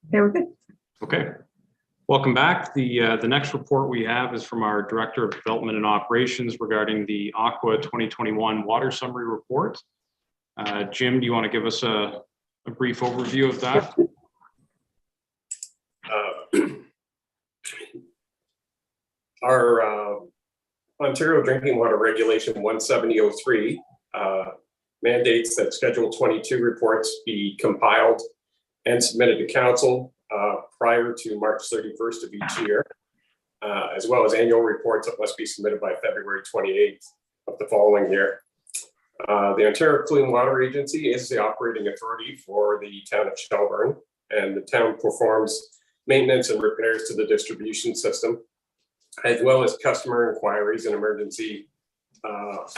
Okay, we're good. Okay. Welcome back. The next report we have is from our Director of Development and Operations regarding the Aqua 2021 Water Summary Report. Jim, do you want to give us a brief overview of that? Our Ontario Drinking Water Regulation 170.03 mandates that Schedule 22 reports be compiled and submitted to Council prior to March 31st of each year, as well as annual reports that must be submitted by February 28th of the following year. The Ontario Clean Water Agency is the operating authority for the town of Shelburne, and the town performs maintenance and repairs to the distribution system, as well as customer inquiries and emergency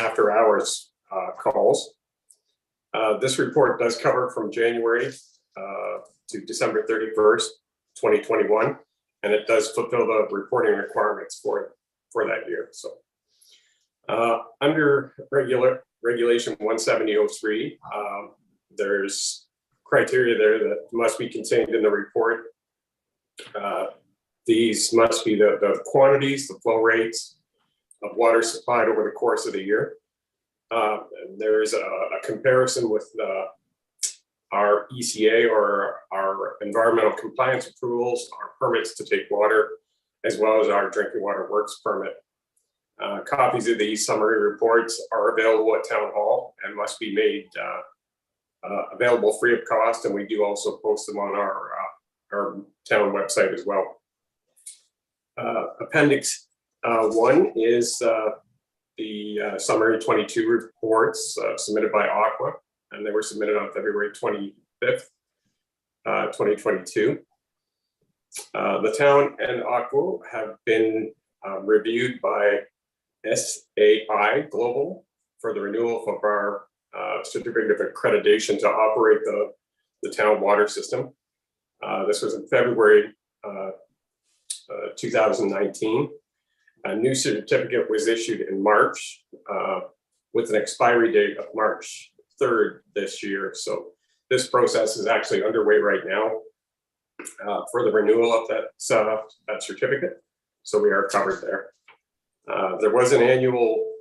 after hours calls. This report does cover from January to December 31st, 2021, and it does fulfill the reporting requirements for that year. So under Regulation 170.03, there's criteria there that must be contained in the report. These must be the quantities, the flow rates of water supplied over the course of the year. There is a comparison with our ECA, or our environmental compliance approvals, our permits to take water, as well as our drinking water works permit. Copies of these summary reports are available at Town Hall and must be made available free of cost, and we do also post them on our town website as well. Appendix 1 is the summary 22 reports submitted by Aqua, and they were submitted on February 25th, 2022. The town and Aqua have been reviewed by SAI Global for the renewal of our certificate of accreditation to operate the town water system. This was in February 2019. A new certificate was issued in March with an expiry date of March 3rd this year. So this process is actually underway right now for the renewal of that certificate. So we are covered there. There was an annual,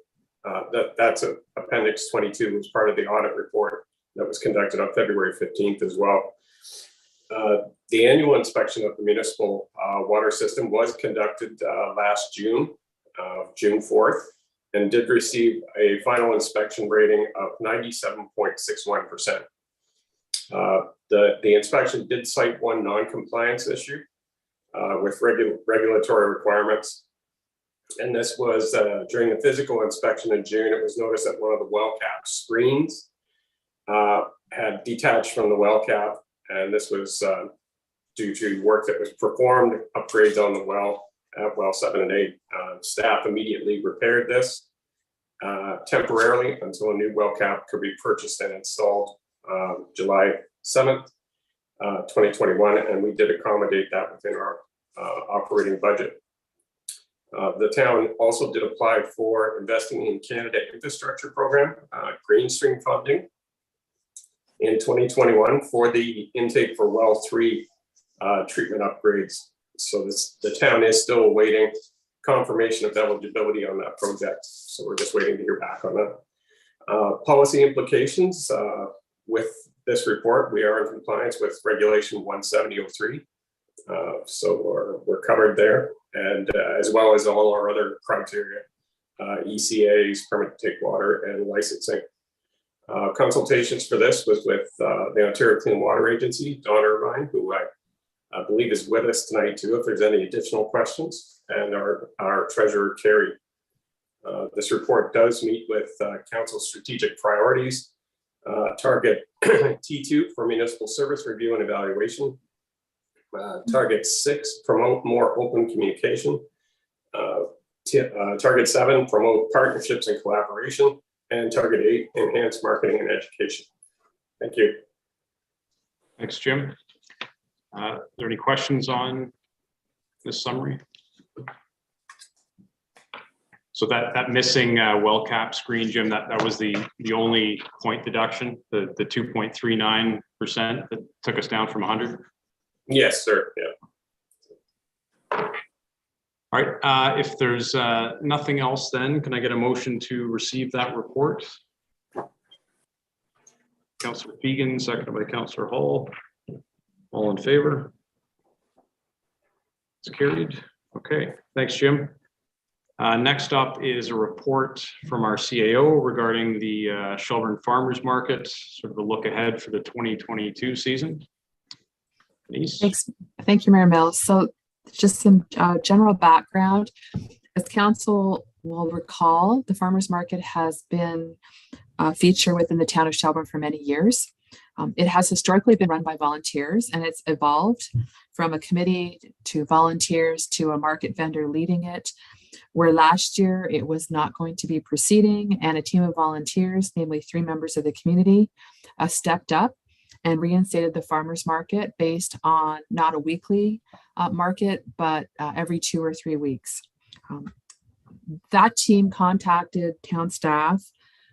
that's Appendix 22, was part of the audit report that was conducted on February 15th as well. The annual inspection of the municipal water system was conducted last June 4th, and did receive a final inspection rating of 97.61%. The inspection did cite one non-compliance issue with regulatory requirements. And this was during the physical inspection in June. It was noticed that one of the well cap screens had detached from the well cap, and this was due to work that was performed, upgrades on the well at well 7 and 8. Staff immediately repaired this temporarily until a new well cap could be purchased and installed July 7th, 2021, and we did accommodate that within our operating budget. The town also did apply for Investing in Canada Infrastructure Program, Green Stream funding, in 2021 for the intake for well 3 treatment upgrades. So the town is still awaiting confirmation of eligibility on that project. So we're just waiting to hear back on that. Policy implications with this report, we are in compliance with Regulation 170.03. So we're covered there, and as well as all our other criteria, ECAs, permit to take water, and licensing. Consultations for this was with the Ontario Clean Water Agency, Don Irvine, who I believe is with us tonight too, if there's any additional questions, and our treasurer, Carrie. This report does meet with Council's strategic priorities. Target T2 for municipal service review and evaluation. Target 6, promote more open communication. Target 7, promote partnerships and collaboration. And target 8, enhance marketing and education. Thank you. Thanks, Jim. Are there any questions on this summary? So that missing well cap screen, Jim, that was the only point deduction, the 2.39% that took us down from 100? Yes, sir. Yeah. All right, if there's nothing else, then can I get a motion to receive that report? Councillor Fegan, seconded by Councillor Hall. All in favor? It's carried. Okay, thanks, Jim. Next up is a report from our CAO regarding the Shelburne Farmers Market, sort of a look ahead for the 2022 season. Denise? Thanks. Thank you, Mayor Mills. So just some general background. As council will recall, the farmers market has been a feature within the town of Shelburne for many years. It has historically been run by volunteers, and it's evolved from a committee to volunteers to a market vendor leading it, where last year it was not going to be proceeding, and a team of volunteers, namely 3 members of the community, stepped up and reinstated the farmers market based on not a weekly market, but every 2 or 3 weeks. That team contacted town staff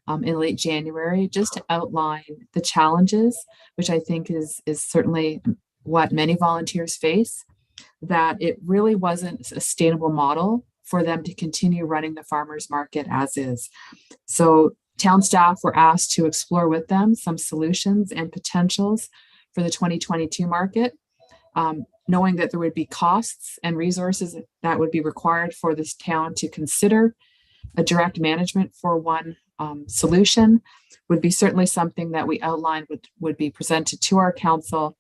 in late January just to outline the challenges, which I think is certainly what many volunteers face, that it really wasn't a sustainable model for them to continue running the farmers market as is. So town staff were asked to explore with them some solutions and potentials for the 2022 market, knowing that there would be costs and resources that would be required for this town to consider. A direct management for one solution would be certainly something that we outlined would be presented to our council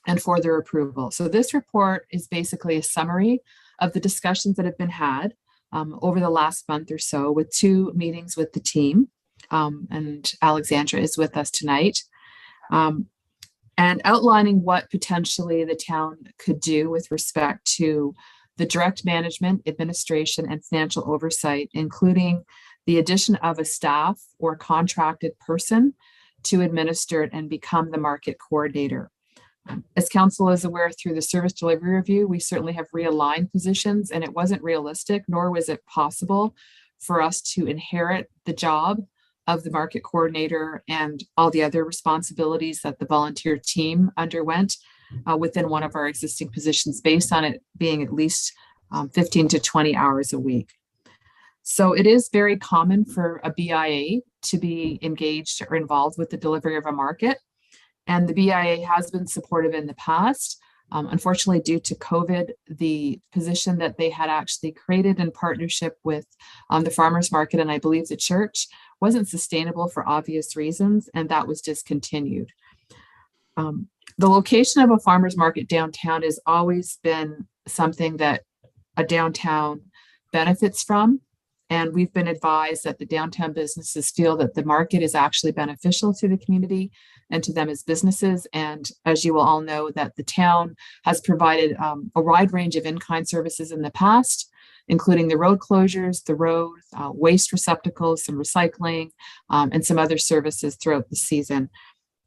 and for their approval. So this report is basically a summary of the discussions that have been had over the last month or so, with 2 meetings with the team. And Alexandra is with us tonight, and outlining what potentially the town could do with respect to the direct management, administration, and financial oversight, including the addition of a staff or contracted person to administer it and become the market coordinator. As council is aware, through the service delivery review, we certainly have realigned positions, and it wasn't realistic, nor was it possible for us to inherit the job of the market coordinator and all the other responsibilities that the volunteer team underwent within one of our existing positions, based on it being at least 15 to 20 hours a week. So it is very common for a BIA to be engaged or involved with the delivery of a market. And the BIA has been supportive in the past. Unfortunately, due to COVID, the position that they had actually created in partnership with the farmers market, and I believe the church, wasn't sustainable for obvious reasons, and that was discontinued. The location of a farmers market downtown has always been something that a downtown benefits from. And we've been advised that the downtown businesses feel that the market is actually beneficial to the community and to them as businesses. And as you will all know, that the town has provided a wide range of in-kind services in the past, including the road closures, the road, waste receptacles, some recycling, and some other services throughout the season.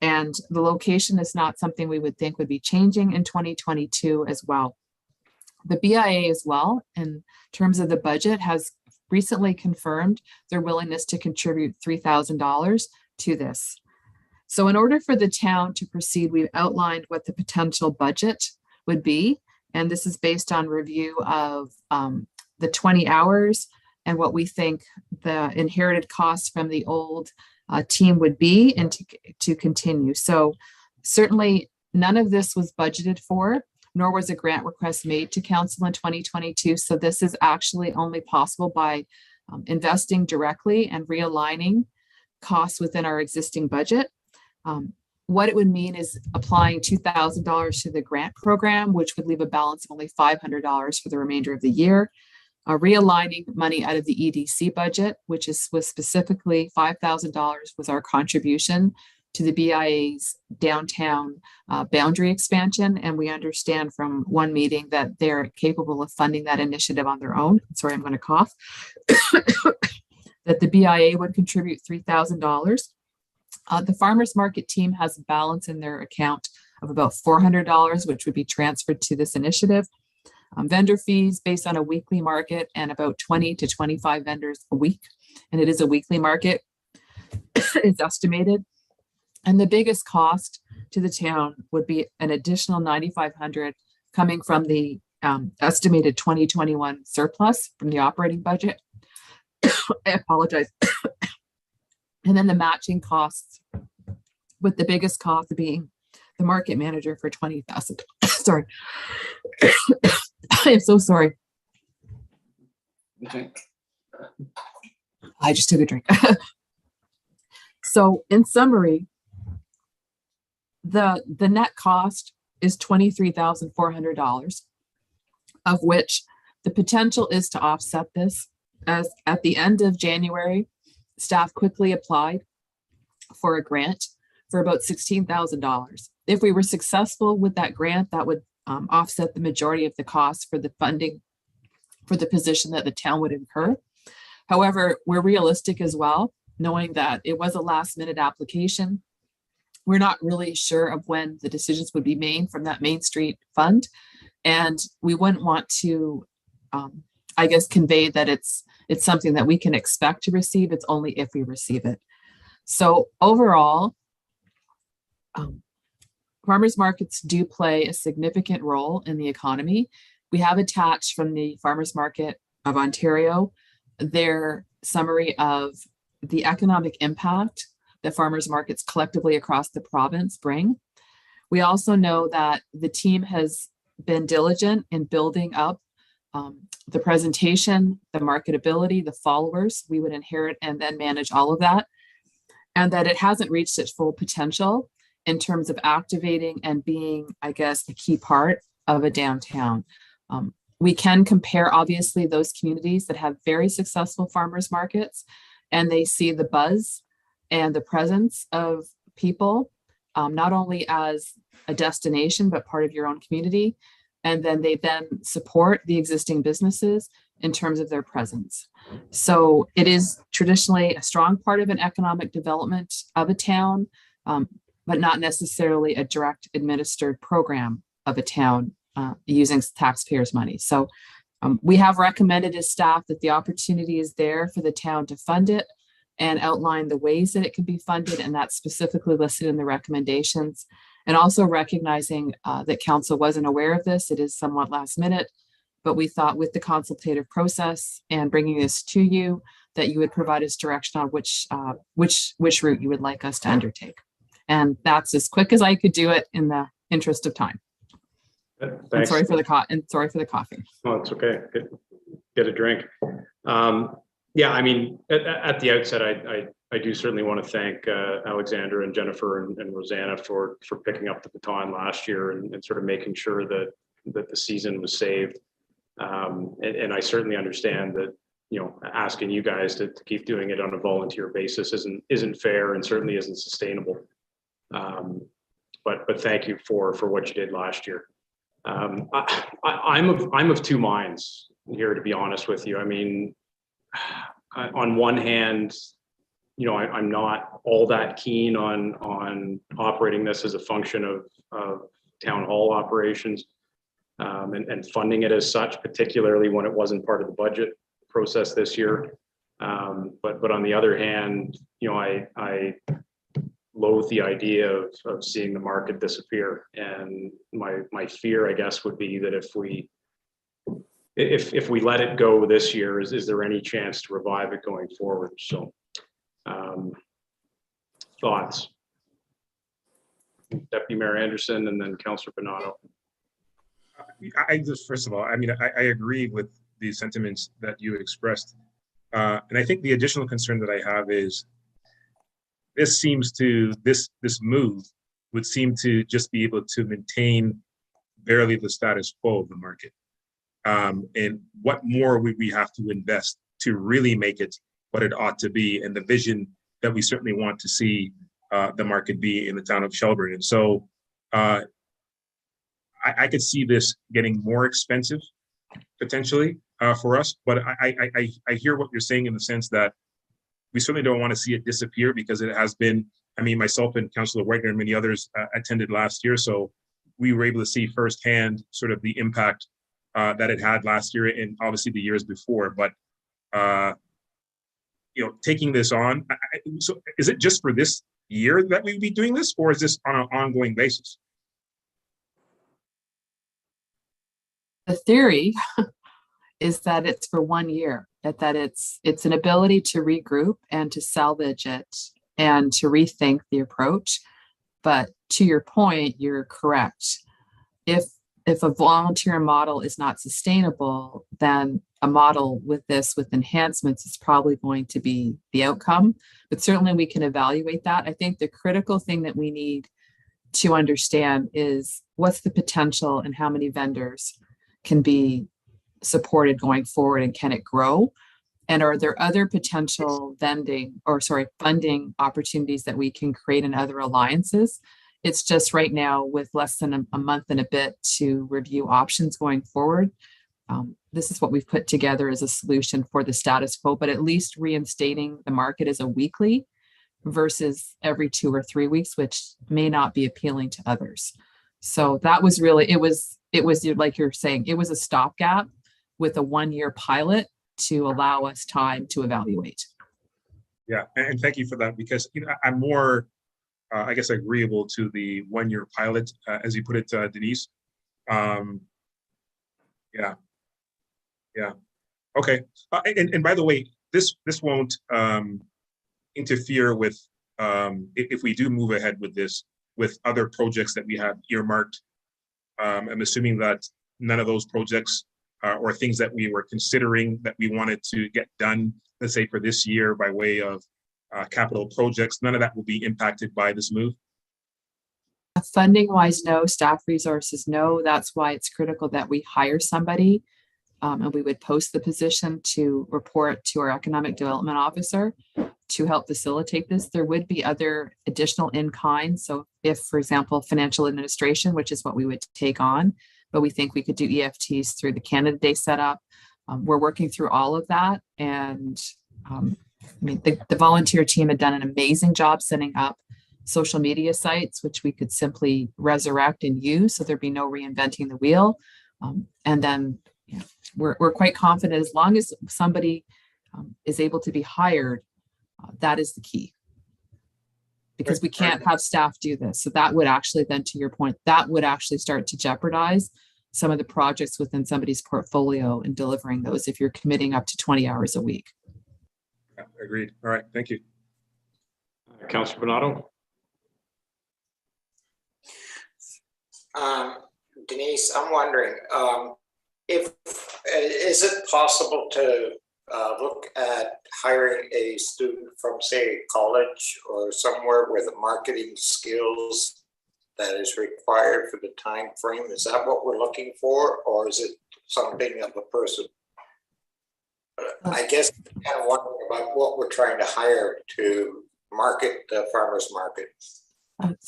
And the location is not something we would think would be changing in 2022 as well. The BIA as well, in terms of the budget, has recently confirmed their willingness to contribute $3,000 to this. So in order for the town to proceed, we've outlined what the potential budget would be. And this is based on review of the 20 hours and what we think the inherited costs from the old team would be, and to continue. So certainly none of this was budgeted for, nor was a grant request made to council in 2022. So this is actually only possible by investing directly and realigning costs within our existing budget. What it would mean is applying $2,000 to the grant program, which would leave a balance of only $500 for the remainder of the year. Realigning money out of the EDC budget, which was specifically $5,000 was our contribution to the BIA's downtown boundary expansion. And we understand from one meeting that they're capable of funding that initiative on their own. Sorry, I'm going to cough. That the BIA would contribute $3,000. The farmers market team has a balance in their account of about $400, which would be transferred to this initiative. Vendor fees based on a weekly market and about 20 to 25 vendors a week. And it is a weekly market, is estimated. And the biggest cost to the town would be an additional 9,500 coming from the estimated 2021 surplus from the operating budget. I apologize. And then the matching costs, with the biggest cost being the market manager for 20,000. Sorry. I am so sorry. Okay. I just took a drink. So in summary, the net cost is $23,400, of which the potential is to offset this, as at the end of January, staff quickly applied for a grant for about $16,000. If we were successful with that grant, that would offset the majority of the cost for the funding for the position that the town would incur. However, we're realistic as well, knowing that it was a last minute application. We're not really sure of when the decisions would be made from that Main Street fund. And we wouldn't want to, I guess, convey that it's something that we can expect to receive. It's only if we receive it. So overall, farmers markets do play a significant role in the economy. We have attached from the Farmers Market of Ontario their summary of the economic impact that farmers markets collectively across the province bring. We also know that the team has been diligent in building up the presentation, the marketability, the followers we would inherit and then manage all of that, and that it hasn't reached its full potential in terms of activating and being, I guess, a key part of a downtown. We can compare, obviously, those communities that have very successful farmers markets, and they see the buzz and the presence of people, not only as a destination, but part of your own community. And then they then support the existing businesses in terms of their presence. So it is traditionally a strong part of an economic development of a town, but not necessarily a direct administered program of a town using taxpayers' money. So we have recommended as staff that the opportunity is there for the town to fund it and outline the ways that it can be funded, and that's specifically listed in the recommendations. And also recognizing that council wasn't aware of this, it is somewhat last minute, but we thought with the consultative process and bringing this to you, that you would provide us direction on which route you would like us to undertake. And that's as quick as I could do it in the interest of time. Thanks. And sorry for the coffee. Oh, it's okay. Get a drink. Yeah, I mean, at the outset, I do certainly want to thank Alexandra and Jennifer and Rosanna for picking up the baton last year and sort of making sure that the season was saved. And I certainly understand that, you know, asking you guys to keep doing it on a volunteer basis isn't fair and certainly isn't sustainable. But thank you for what you did last year. I'm of two minds here, to be honest with you. I mean, on one hand, you know, I'm not all that keen on operating this as a function of town hall operations and funding it as such, particularly when it wasn't part of the budget process this year. But on the other hand, you know, I loathe the idea of seeing the market disappear. And my fear, I guess, would be that if we let it go this year, is there any chance to revive it going forward? So thoughts? Deputy Mayor Anderson and then Councillor Bernardo. I just, first of all, I mean, I agree with the sentiments that you expressed. And I think the additional concern that I have is this move would seem to just be able to maintain barely the status quo of the market. And what more would we have to invest to really make it what it ought to be, and the vision that we certainly want to see the market be in the town of Shelburne. And so I could see this getting more expensive potentially for us, but I hear what you're saying in the sense that we certainly don't want to see it disappear, because it has been, I mean, myself and Councillor Wagner and many others attended last year, so we were able to see firsthand sort of the impact that it had last year and obviously the years before. But you know, taking this on, so is it just for this year that we would be doing this, or is this on an ongoing basis? The theory is that it's for 1 year, that it's an ability to regroup and to salvage it and to rethink the approach. But to your point, you're correct. If a volunteer model is not sustainable, then a model with enhancements is probably going to be the outcome. But certainly we can evaluate that. I think the critical thing that we need to understand is what's the potential and how many vendors can be supported going forward, and can it grow? And are there other potential funding opportunities that we can create in other alliances? It's just right now, with less than a month and a bit to review options going forward. This is what we've put together as a solution for the status quo, but at least reinstating the market as a weekly versus every 2 or 3 weeks, which may not be appealing to others. So that was really, it was like you're saying, it was a stopgap with a 1-year pilot to allow us time to evaluate. Yeah, and thank you for that, because I'm more, I guess, agreeable to the 1-year pilot, as you put it, Denise. Yeah. Okay. And by the way, this won't interfere with, if we do move ahead with this, with other projects that we have earmarked. I'm assuming that none of those projects or things that we were considering that we wanted to get done, let's say for this year by way of capital projects, none of that will be impacted by this move? Funding wise, no. Staff resources, no. That's why it's critical that we hire somebody, and we would post the position to report to our economic development officer to help facilitate this. There would be other additional in kind. So if, for example, financial administration, which is what we would take on, but we think we could do EFTs through the Canada Day setup. We're working through all of that. And the volunteer team had done an amazing job setting up social media sites, which we could simply resurrect and use. So there'd be no reinventing the wheel. And then we're quite confident, as long as somebody is able to be hired, that is the key. Because we can't have staff do this. So that would actually, then to your point, that would actually start to jeopardize some of the projects within somebody's portfolio and delivering those if you're committing up to 20 hours a week. Yeah, agreed. All right, thank you. Councillor Bernardo. Denise, I'm wondering, is it possible to look at hiring a student from, say, college or somewhere where the marketing skills that is required for the time frame? Is that what we're looking for, or is it something of a person? I guess I'm kind of wondering about what we're trying to hire to market the farmers market.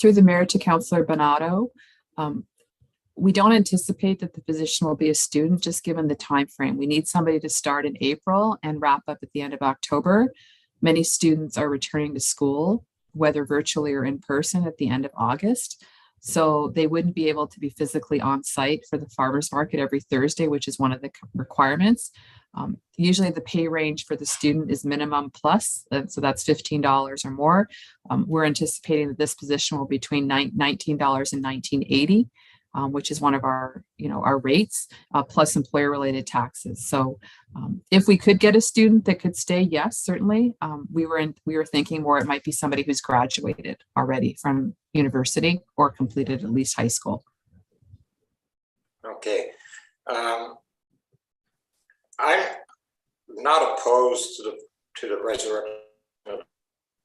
Through the mayor to Councillor Bernardo, we don't anticipate that the position will be a student, just given the time frame. We need somebody to start in April and wrap up at the end of October. Many students are returning to school, whether virtually or in person, at the end of August. So they wouldn't be able to be physically on site for the farmers market every Thursday, which is one of the requirements. Usually the pay range for the student is minimum plus, so that's $15 or more. We're anticipating that this position will be between $19 and $19.80. Which is one of our, our rates, plus employer-related taxes. So if we could get a student that could stay, yes, certainly. We were thinking more it might be somebody who's graduated already from university or completed at least high school. Okay. I'm not opposed to the resurrection of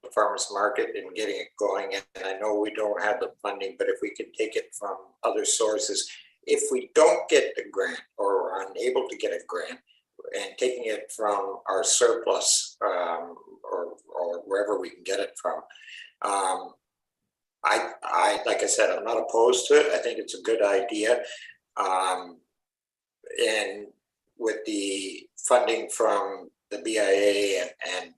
the farmers market and getting it going. And I know we don't have the funding, but if we can take it from other sources, if we don't get the grant or are unable to get a grant, and taking it from our surplus or wherever we can get it from, I like I said, I'm not opposed to it. I think it's a good idea. And with the funding from the BIA and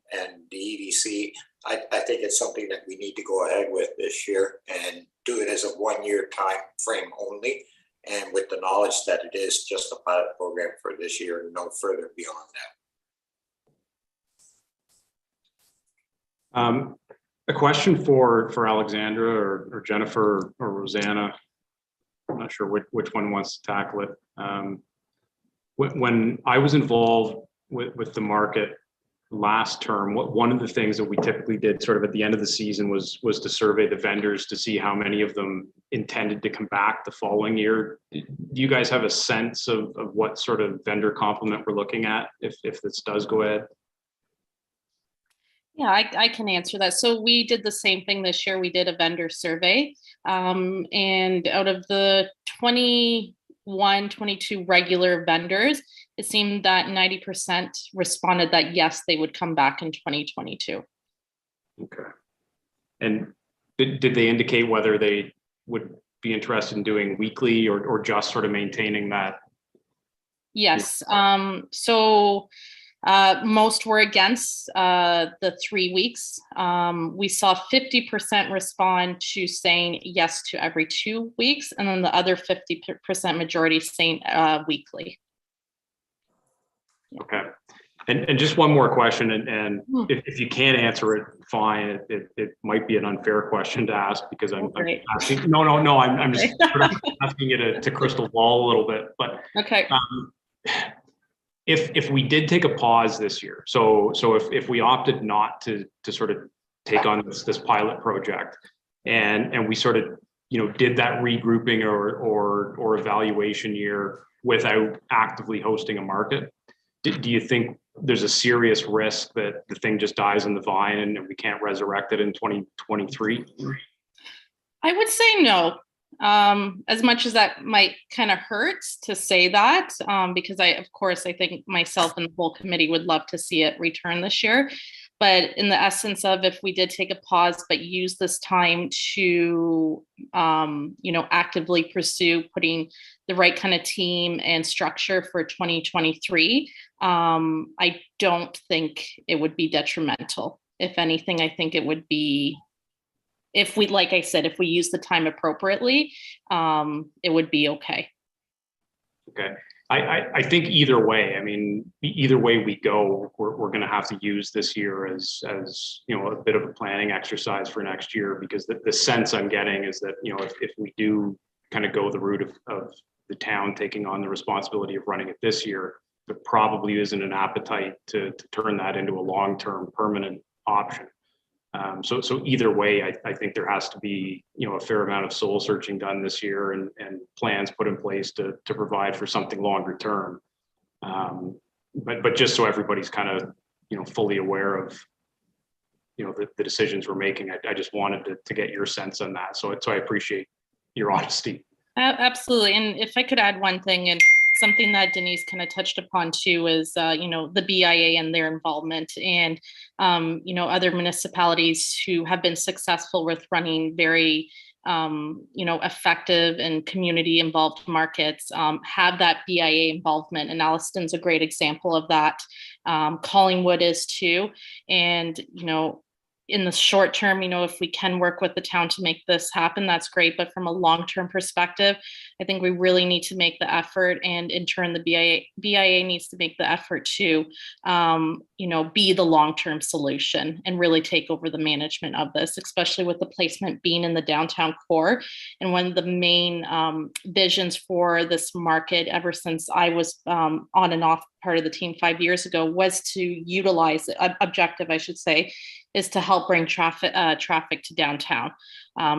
the EDC, I think it's something that we need to go ahead with this year and do it as a 1-year time frame only, and with the knowledge that it is just a pilot program for this year and no further beyond that. A question for Alexandra or Jennifer or Rosanna. I'm not sure which one wants to tackle it. When I was involved with the market last term, one of the things that we typically did sort of at the end of the season was to survey the vendors to see how many of them intended to come back the following year. Do you guys have a sense of what sort of vendor complement we're looking at if this does go ahead? Yeah, I can answer that. So we did the same thing this year. We did a vendor survey. And out of the 21, 22 regular vendors, it seemed that 90% responded that yes, they would come back in 2022. Okay. And did they indicate whether they would be interested in doing weekly or just sort of maintaining that? Yes. Most were against the 3 weeks. We saw 50% respond to saying yes to every 2 weeks, and then the other 50% majority saying weekly. Okay. And just one more question, and if you can't answer it, fine. It might be an unfair question to ask because I'm asking. No. I'm just sort of asking you to crystal ball a little bit. But okay. If we did take a pause this year, so if we opted not to sort of take on this pilot project, and we sort of did that regrouping or evaluation year without actively hosting a market, do you think there's a serious risk that the thing just dies on the vine and we can't resurrect it in 2023? I would say no. As much as that might kind of hurt to say that, because of course, I think myself and the whole committee would love to see it return this year. But in the essence of if we did take a pause, but use this time to, actively pursue putting the right kind of team and structure for 2023, I don't think it would be detrimental. If anything, I think it would be, if we, like I said, if we use the time appropriately, it would be okay. Okay. I think either way, either way we go, we're going to have to use this year as a bit of a planning exercise for next year, because the sense I'm getting is that, if we do kind of go the route of the town taking on the responsibility of running it this year, there probably isn't an appetite to turn that into a long-term permanent option. So either way, I think there has to be, a fair amount of soul searching done this year and plans put in place to provide for something longer term. But just so everybody's kind of, fully aware of, the decisions we're making, I just wanted to get your sense on that. So I appreciate your honesty. Absolutely. And if I could add one thing, and something that Denise kind of touched upon too, is, the BIA and their involvement, and, other municipalities who have been successful with running very, effective and community involved markets, have that BIA involvement. And Alliston's a great example of that. Collingwood is too. And, in the short term, if we can work with the town to make this happen, that's great. But from a long-term perspective, I think we really need to make the effort, and in turn, the BIA needs to make the effort to, be the long-term solution and really take over the management of this, especially with the placement being in the downtown core. And one of the main visions for this market, ever since I was on and off part of the team 5 years ago, was to utilize, objective, I should say, is to help bring traffic to downtown.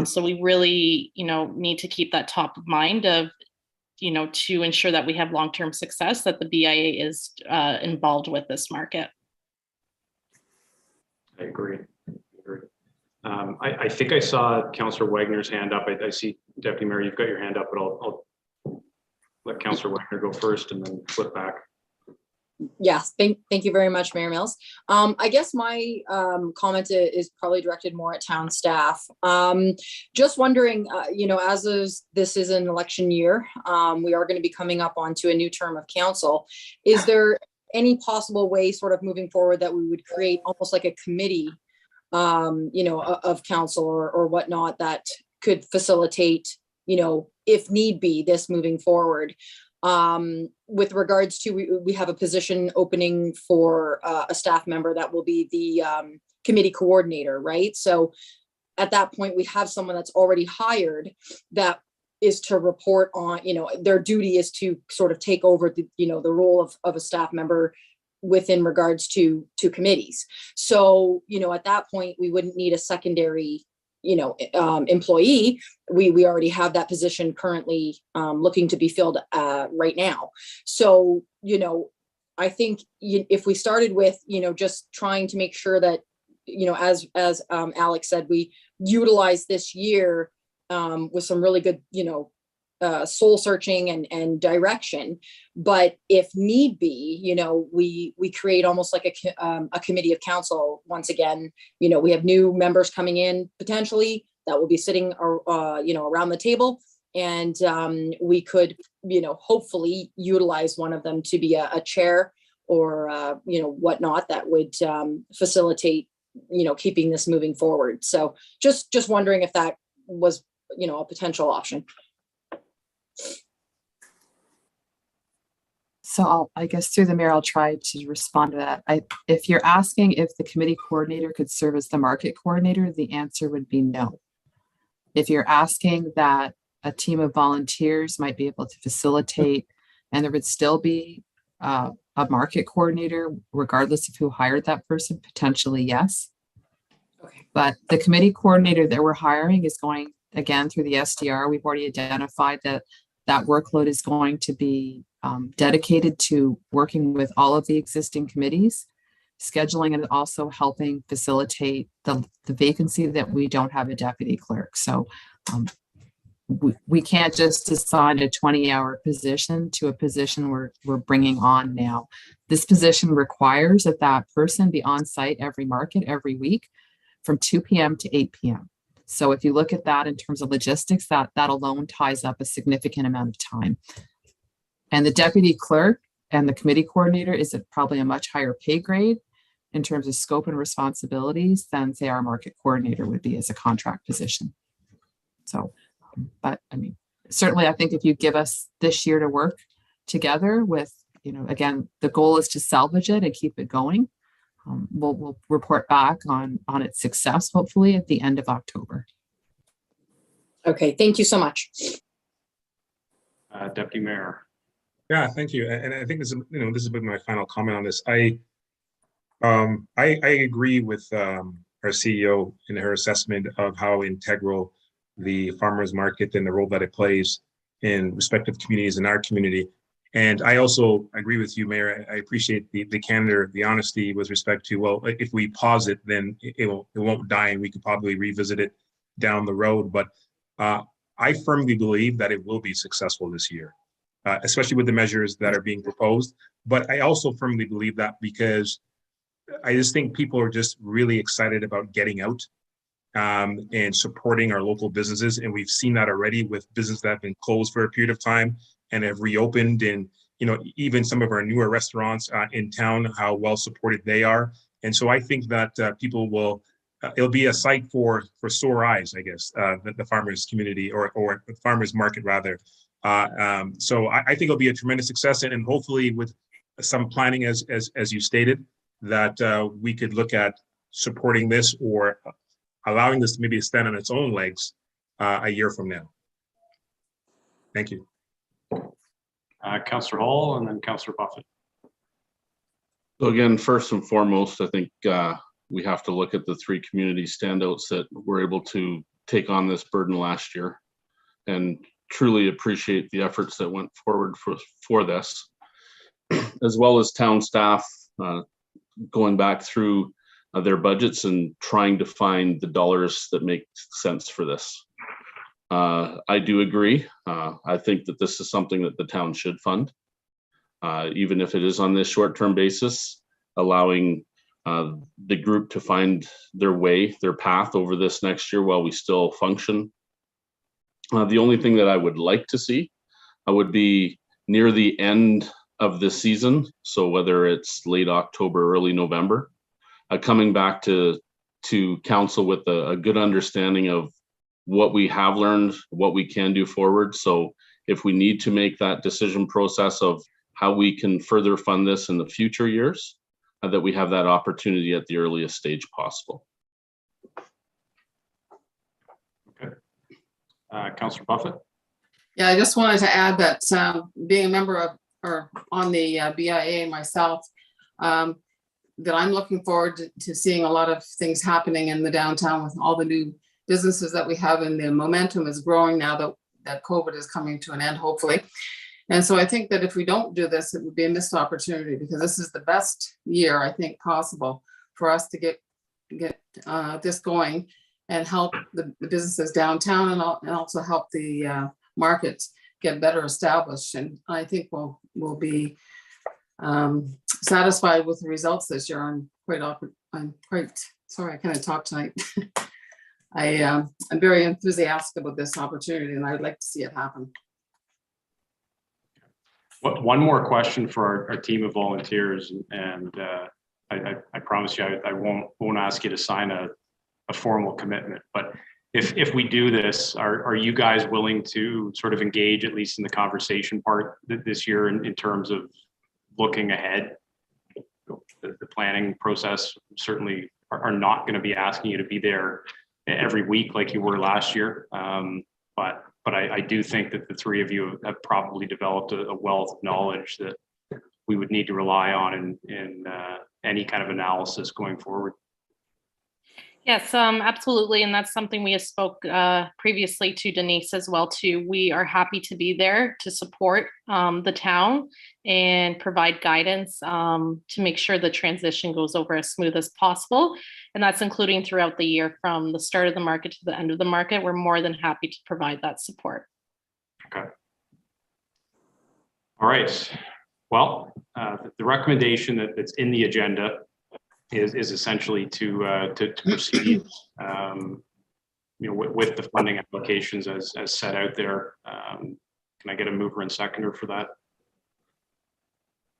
So we really, need to keep that top of mind of, to ensure that we have long-term success, that the BIA is involved with this market. I agree. I think I saw Councillor Wagner's hand up. I see Deputy Mayor, you've got your hand up, but I'll let Councillor Wagner go first and then flip back. Yes, thank you very much, Mayor Mills. I guess my comment is probably directed more at town staff. Just wondering, this is an election year, we are going to be coming up onto a new term of council. Is there any possible way, sort of moving forward, that we would create almost like a committee, of council or whatnot, that could facilitate, if need be, this moving forward? With regards to, we have a position opening for a staff member that will be the committee coordinator, right? So at that point, we have someone that's already hired that is to report on, their duty is to sort of take over the, the role of a staff member within regards to committees. So, at that point, we wouldn't need a secondary, employee. We already have that position currently looking to be filled right now. So, I think if we started with, just trying to make sure that, as Alex said, we utilize this year with some really good, soul searching and direction. But if need be, we create almost like a committee of council. Once again, we have new members coming in potentially that will be sitting, around the table. And we could, hopefully utilize one of them to be a chair or, whatnot that would facilitate, keeping this moving forward. So just wondering if that was, a potential option. So I guess through the mayor, I'll try to respond to that. If you're asking if the committee coordinator could serve as the market coordinator, the answer would be no. If you're asking that a team of volunteers might be able to facilitate and there would still be a market coordinator, regardless of who hired that person, potentially yes. Okay. But the committee coordinator that we're hiring is going, again, through the SDR. We've already identified that workload is going to be dedicated to working with all of the existing committees, scheduling, and also helping facilitate the vacancy that we don't have a deputy clerk. So we can't just assign a 20-hour position to a position we're bringing on now. This position requires that person be on site every market every week from 2 p.m. to 8 p.m. So if you look at that in terms of logistics, that alone ties up a significant amount of time. And the deputy clerk and the committee coordinator is probably a much higher pay grade in terms of scope and responsibilities than, say, our market coordinator would be as a contract position. So, but I mean, certainly I think if you give us this year to work together with, again, the goal is to salvage it and keep it going. We'll report back on its success, hopefully at the end of October. Okay, thank you so much. Deputy Mayor. Yeah, thank you. And I think this is my final comment on this. I agree with our CEO in her assessment of how integral the farmers market and the role that it plays in respective communities in our community. And I also agree with you, Mayor. I appreciate the candor, the honesty with respect to, well, if we pause it, then it won't die and we could probably revisit it down the road. But I firmly believe that it will be successful this year, especially with the measures that are being proposed. But I also firmly believe that because I just think people are just really excited about getting out and supporting our local businesses. And we've seen that already with businesses that have been closed for a period of time and have reopened, and even some of our newer restaurants in town, how well supported they are. And so I think that people will, it'll be a sight for sore eyes, I guess, the farmers community or the farmers market rather. So I think it'll be a tremendous success, and hopefully with some planning, as you stated, that we could look at supporting this or allowing this to maybe stand on its own legs a year from now. Thank you. Councillor Hall and then Councillor Buffett. So again, first and foremost, I think we have to look at the three community standouts that were able to take on this burden last year, and truly appreciate the efforts that went forward for this, as well as town staff going back through their budgets and trying to find the dollars that make sense for this. I do agree. I think that this is something that the town should fund, even if it is on this short-term basis, allowing the group to find their way, their path over this next year while we still function. The only thing that I would like to see would be near the end of the season, so whether it's late October, early November, coming back to council with a good understanding of what we have learned, what we can do forward. So if we need to make that decision process of how we can further fund this in the future years, that we have that opportunity at the earliest stage possible. Okay. Councillor Buffett. Yeah, I just wanted to add that being a member of or on the BIA myself, that I'm looking forward to seeing a lot of things happening in the downtown with all the new businesses that we have, and the momentum is growing now that COVID is coming to an end, hopefully. And so I think that if we don't do this, it would be a missed opportunity, because this is the best year I think possible for us to get this going and help the businesses downtown, and also help the markets get better established. And I think we'll be satisfied with the results this year. I'm quite sorry, I can't talk tonight. I'm very enthusiastic about this opportunity, and I'd like to see it happen. One more question for our team of volunteers, and I promise you I won't ask you to sign a formal commitment, but if we do this, are you guys willing to sort of engage, at least in the conversation part this year, in terms of looking ahead? The planning process certainly are not going to be asking you to be there every week like you were last year, but I do think that the three of you have probably developed a wealth of knowledge that we would need to rely on in any kind of analysis going forward. Yes, absolutely. And that's something we have spoke previously to Denise as well too. We are happy to be there to support the town and provide guidance to make sure the transition goes over as smooth as possible. And that's including throughout the year, from the start of the market to the end of the market. We're more than happy to provide that support. Okay. All right. Well, the recommendation that's in the agenda is essentially to proceed, with the funding applications as set out there. Can I get a mover and seconder for that?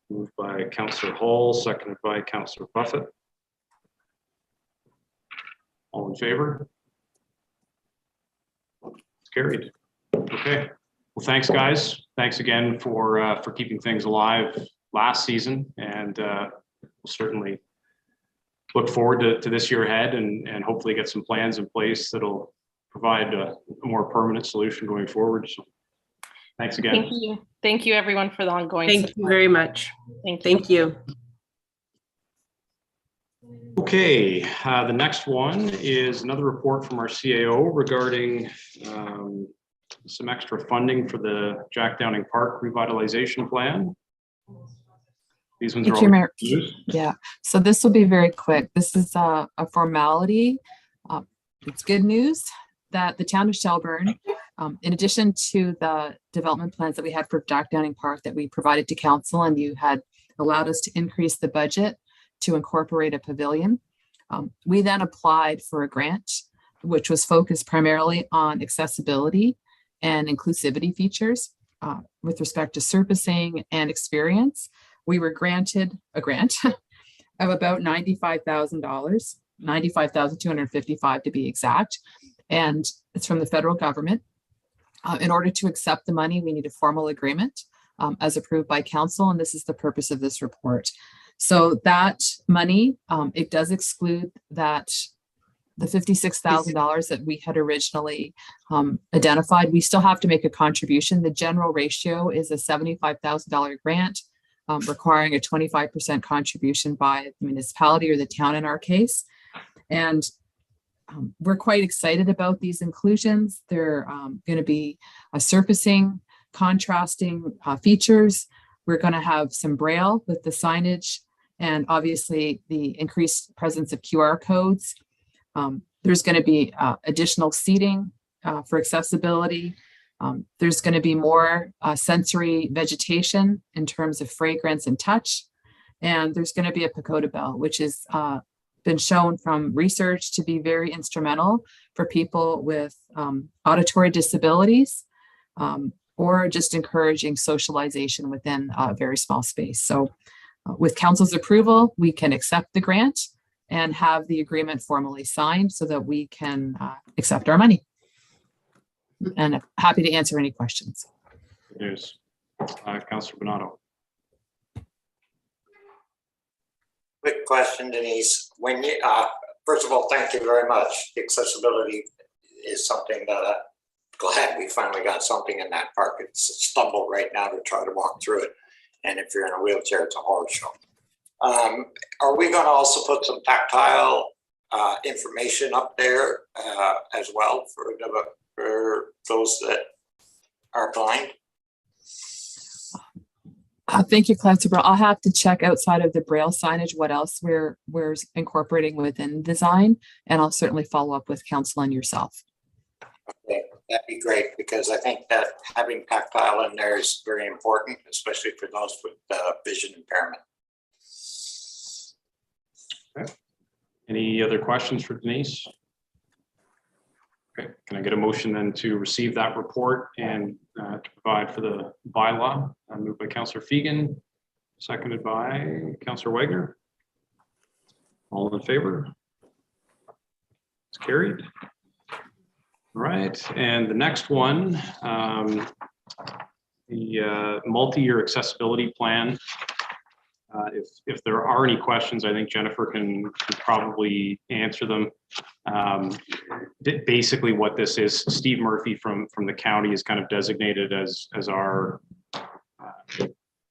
Moved by Councillor Hall, seconded by Councillor Buffett. All in favor? It's carried. Okay. Well, thanks, guys. Thanks again for keeping things alive last season, and we'll certainly look forward to this year ahead, and hopefully get some plans in place that'll provide a more permanent solution going forward. So thanks again. Thank you. Thank you, everyone, for the ongoing Thank support. you very much. Thank you. Okay, the next one is another report from our CAO regarding some extra funding for the Jack Downing Park Revitalization Plan. These ones are all yeah, so this will be very quick. This is a formality. It's good news that the town of Shelburne, in addition to the development plans that we had for Jack Downing Park that we provided to council, and you had allowed us to increase the budget to incorporate a pavilion, we then applied for a grant, which was focused primarily on accessibility and inclusivity features with respect to surfacing and experience. We were granted a grant of about $95,000, $95,255 to be exact. And it's from the federal government. In order to accept the money, we need a formal agreement as approved by council. And this is the purpose of this report. So that money, it does exclude that the $56,000 that we had originally identified. We still have to make a contribution. The general ratio is a $75,000 grant, requiring a 25% contribution by the municipality or the town in our case. And we're quite excited about these inclusions. They're going to be a surfacing, contrasting features. We're going to have some braille with the signage, and obviously the increased presence of QR codes. There's going to be additional seating for accessibility. There's going to be more sensory vegetation in terms of fragrance and touch. And there's going to be a pagoda bell, which has been shown from research to be very instrumental for people with auditory disabilities, or just encouraging socialization within a very small space. So with council's approval, we can accept the grant and have the agreement formally signed so that we can accept our money. And I'm happy to answer any questions. There's Councillor Bonato. Quick question, Denise. When you, first of all, thank you very much. Accessibility is something that I'm glad we finally got something in that park. It's a stumble right now to try to walk through it. And if you're in a wheelchair, it's a horror show. Are we going to also put some tactile information up there as well for those that are blind? Thank you, Councilor. I'll have to check outside of the Braille signage what else we're incorporating within design, and I'll certainly follow up with council and yourself. Okay, that'd be great, because I think that having tactile in there is very important, especially for those with vision impairment. Okay. Any other questions for Denise? Okay, can I get a motion then to receive that report and to provide for the bylaw? Moved by Councillor Fegan, seconded by Councillor Wagner. All in favor? It's carried. All right, and the next one, the multi-year accessibility plan. If there are any questions, I think Jennifer can probably answer them. Basically what this is, Steve Murphy from the county is kind of designated as our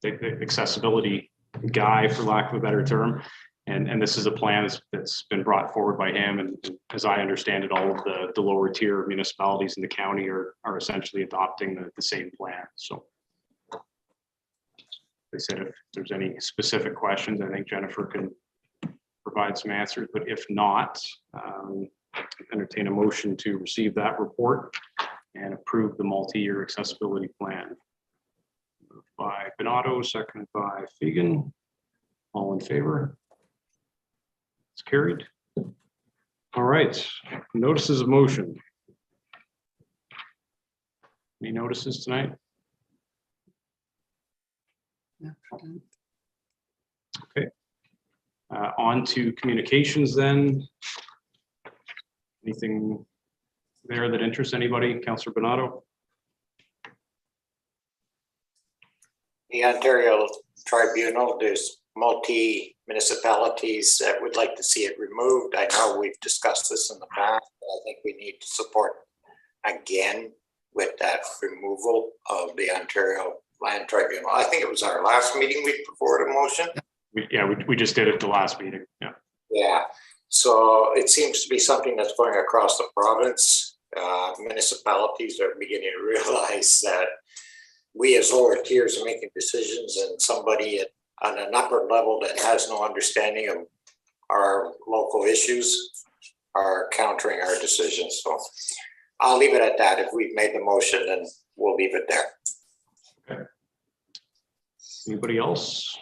accessibility guy, for lack of a better term. And this is a plan that's been brought forward by him. And as I understand it, all of the lower tier municipalities in the county are essentially adopting the same plan. So they said if there's any specific questions, I think Jennifer can provide some answers, but if not, entertain a motion to receive that report and approve the multi-year accessibility plan. Moved by Bernardo, seconded by Fegan. All in favor? It's carried. All right, notices of motion. Any notices tonight? Okay. On to communications then. Anything there that interests anybody? Councillor Bernardo? The Ontario Tribunal, there's multi-municipalities that would like to see it removed. I know we've discussed this in the past, but I think we need to support again with that removal of the Ontario Land Tribunal. I think it was our last meeting we put forward a motion. We just did it the last meeting. Yeah. Yeah. So it seems to be something that's going across the province. Municipalities are beginning to realize that we as lower tiers are making decisions, and somebody on an upper level that has no understanding of our local issues are countering our decisions. So I'll leave it at that. If we've made the motion, then we'll leave it there. Okay. Anybody else?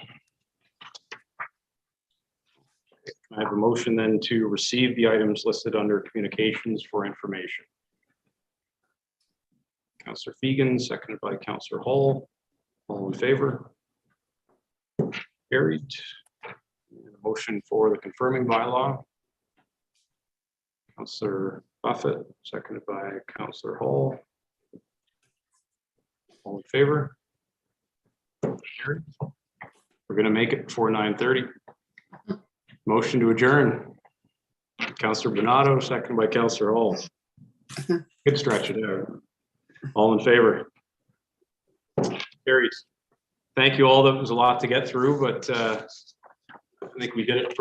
I have a motion then to receive the items listed under communications for information. Councillor Fegan, seconded by Councillor Hall. All in favor? Carried. And a motion for the confirming bylaw. Councillor Buffett, seconded by Councillor Hall. All in favor? Carried. We're going to make it before 9:30. Motion to adjourn. Councillor Bernardo, seconded by Councillor Hall. Good stretch it out. All in favor? Carries. Thank you all. That was a lot to get through, but I think we did it.